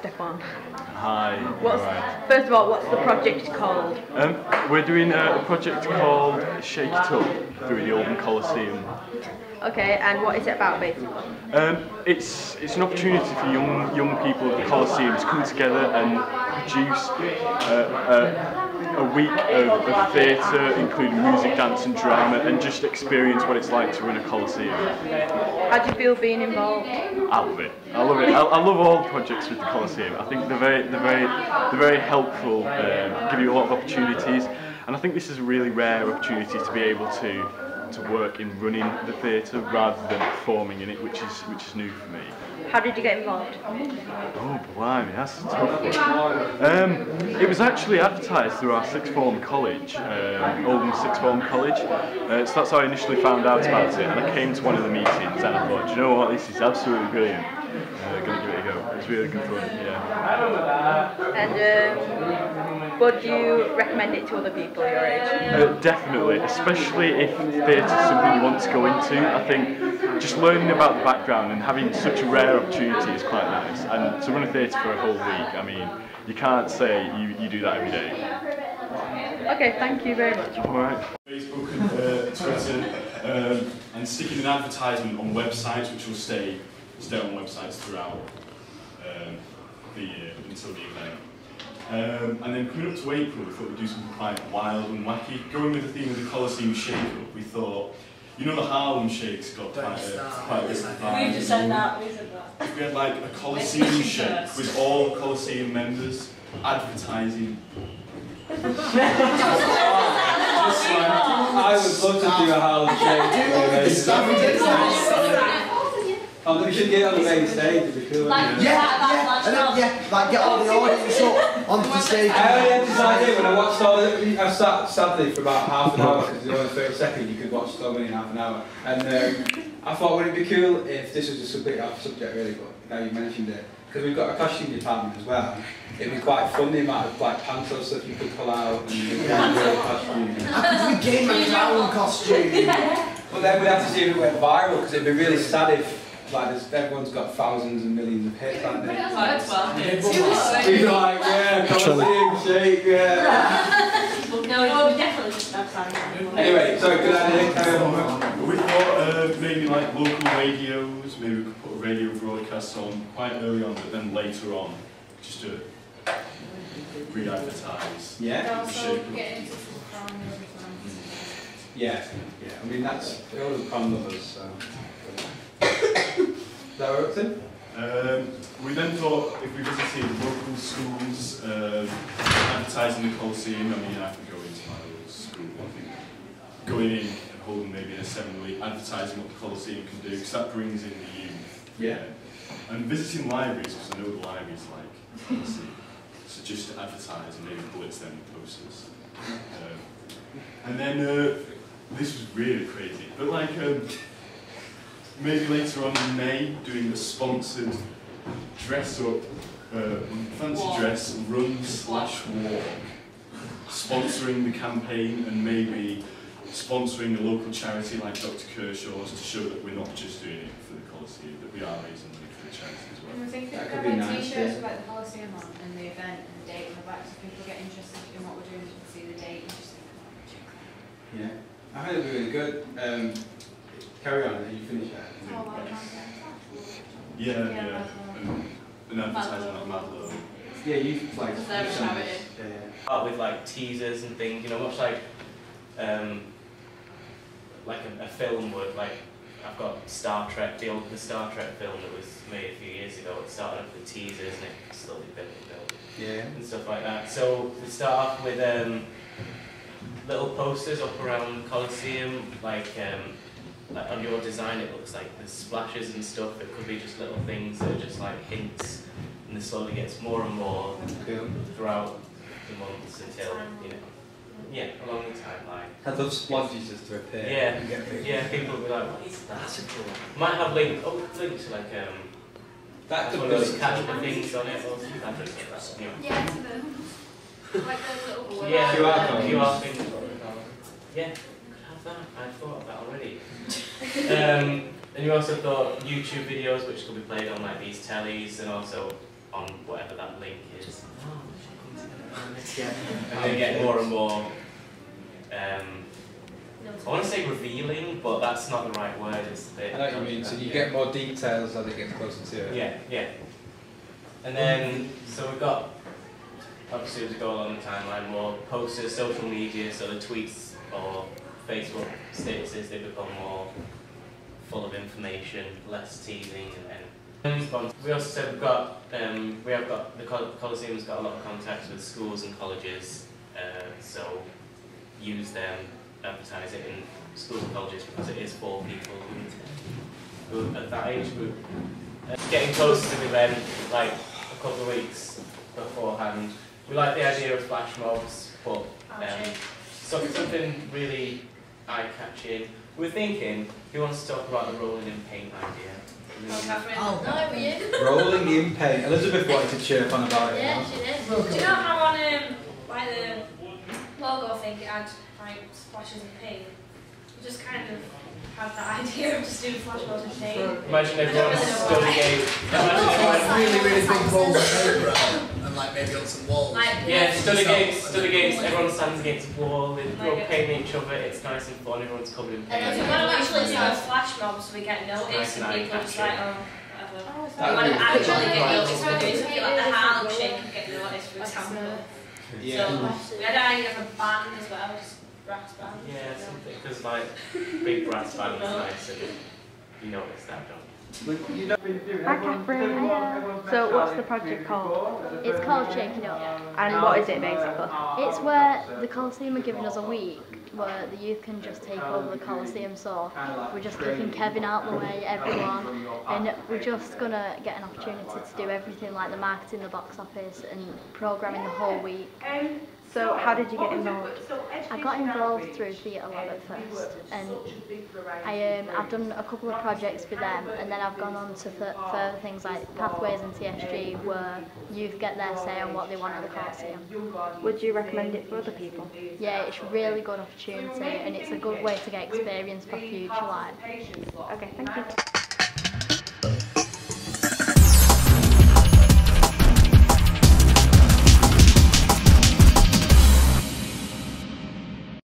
Stefan. Hi. First of all, what's the project called? We're doing a project called Shake It Up through the Oldham Coliseum. Okay, and what is it about basically? It's an opportunity for young people of the Coliseum to come together and produce a week of theatre, including music, dance and drama, and just experience what it's like to run a Coliseum. How do you feel being involved? I love it. I love all projects with the Coliseum. I think they're very helpful, give you a lot of opportunities, and I think this is a really rare opportunity to be able to work in running the theatre rather than performing in it, which is new for me. How did you get involved? Oh, blimey, that's a tough one. It was actually advertised through our sixth form college, Oldham Sixth Form College. So that's how I initially found out about it, and I came to one of the meetings and I thought, do you know what, this is absolutely brilliant. Gonna give it a go. It's really good fun, yeah. And would you recommend it to other people your age? Definitely, especially if theatre is something you want to go into. I think just learning about the background and having such a rare opportunity is quite nice. And to run a theatre for a whole week, I mean, you can't say you do that every day. Okay, thank you very much. Alright. Facebook and Twitter, and sticking an advertisement on websites which will stay on websites throughout the year until the event. And then coming up to April, we thought we'd do something quite wild and wacky. Going with the theme of the Coliseum Shake-Up, we thought, you know, the Harlem Shake's got quite a bit of vibe. We just said that, If we had like a Coliseum Shake with all Coliseum members advertising. I would love to do a Harlem Shake. Oh, we should get on the main stage, it'd be cool. Like, like get all the audience up onto the stage. I only had this idea when I watched all the... I sat sadly for about half an hour, because it's only 30 seconds, you could watch so many in half an hour. And I thought, would it be cool if this was just a bit off subject really, but now you mentioned it. Because we've got a costume department as well. It'd be quite fun, the amount of like panther stuff you could pull out and you could costume. I could game a clown costume. But then we'd have to see if it went viral, because it'd be really sad if everyone's got thousands and millions of hits, haven't they? He's like, yeah, Coliseum Shake, yeah. No, we definitely just have Anyway, sorry, good idea. We thought maybe like local radios, maybe we could put a radio broadcast on quite early on, but then later on, just to re-advertise. Yeah. Yeah. Yeah. I mean, that's all the prom lovers, so. Is that what it's in? We then thought if we visited local schools advertising the Coliseum, I mean, I could go into my old school, I think, going in and holding maybe a 7-week advertising what the Coliseum can do, because that brings in the youth. Yeah. And visiting libraries, because I know the libraries like Coliseum, so just to advertise and maybe blitz them with posters. And then, this was really crazy, but like, maybe later on in May, doing a sponsored dress-up, fancy dress, run/walk, sponsoring the campaign and maybe sponsoring a local charity like Dr. Kershaw's to show that we're not just doing it for the Coliseum, that we are raising money for the charity as well. I think That we could could be have nice, t-shirts yeah. about the Coliseum on and the event and the date on the back so people get interested in what we're doing and see the date and just think, oh, check that. Yeah. I think it'd be really good. Carry on, you finish that. Oh, well, Yeah. And advertising like Mad Love. Yeah, you like. Start with like teasers and things, you know, much like a film would. Like I've got Star Trek, the Star Trek film that was made a few years ago. It started off with teasers and it slowly built and stuff like that. So we start off with little posters up around Coliseum, like on your design it looks like there's splashes and stuff. It could be just little things that are just like hints, and it slowly gets more and more throughout the months until, you know, along the timeline. Had those splodges just to appear. Yeah, people will be like, what is that? That's cool. Might have links to like that one of those catch the things on it, or something. Yeah, to the, like those little QR things. Yeah, could have that. I thought of that already. And you also thought YouTube videos, which could be played on like these tellies, and also on whatever that link is. And they get more and more, I want to say revealing, but that's not the right word. It's I know what you mean, so you get more details as it gets closer to it. Yeah, yeah. And then, so we've got, obviously as we go along the timeline, more posters, social media, so the tweets or Facebook statuses, they become more full of information, less teasing, and then we also said we have got the Coliseum's got a lot of contacts with schools and colleges, so use them, advertise it in schools and colleges because it is for people who at that age group. Getting closer to the event, like a couple of weeks beforehand. We like the idea of flash mobs, but something really eye-catching. We're thinking, who wants to talk about the rolling in paint idea? Oh, no, were you? Rolling in paint. Elizabeth wanted to chirp on about it. Yeah, she did. Do you know how on like the logo thing it had like splashes of paint? You just kind of had that idea of just doing flash mobs of paint. Imagine everyone studying. Really big balls of paper and like maybe on some walls. Like, Yeah, stood against, everyone stands against a wall, they throw paint at each other, it's nice and fun, everyone's covered in paint. And we want to actually do a flash mob so we get noticed and people just like, oh, whatever. We want to actually get noticed for doing something like the Harlem Shake and get noticed, for example. Yeah. So we had an idea of a band as well, just brass band. Yeah, something, because like, big brass band is nice, and you notice that, don't you? Hi Catherine. So what's the project called? It's called Shake It Up. And what is it basically? It's where the Coliseum are giving us a week where the youth can just take over the Coliseum, so we're just kicking Kevin out the way, everyone, and we're just going to get an opportunity to do everything like the marketing, the box office and programming the whole week. So how did you get involved? I got involved through Theatre Lab at first, and I've done a couple of projects for them, and then I've gone on to further things like Pathways and TSG, where youth get their say on what they want at the Coliseum. Would you recommend it for other people? Yeah, it's a really good opportunity, and it's a good way to get experience for future life. Okay, thank you.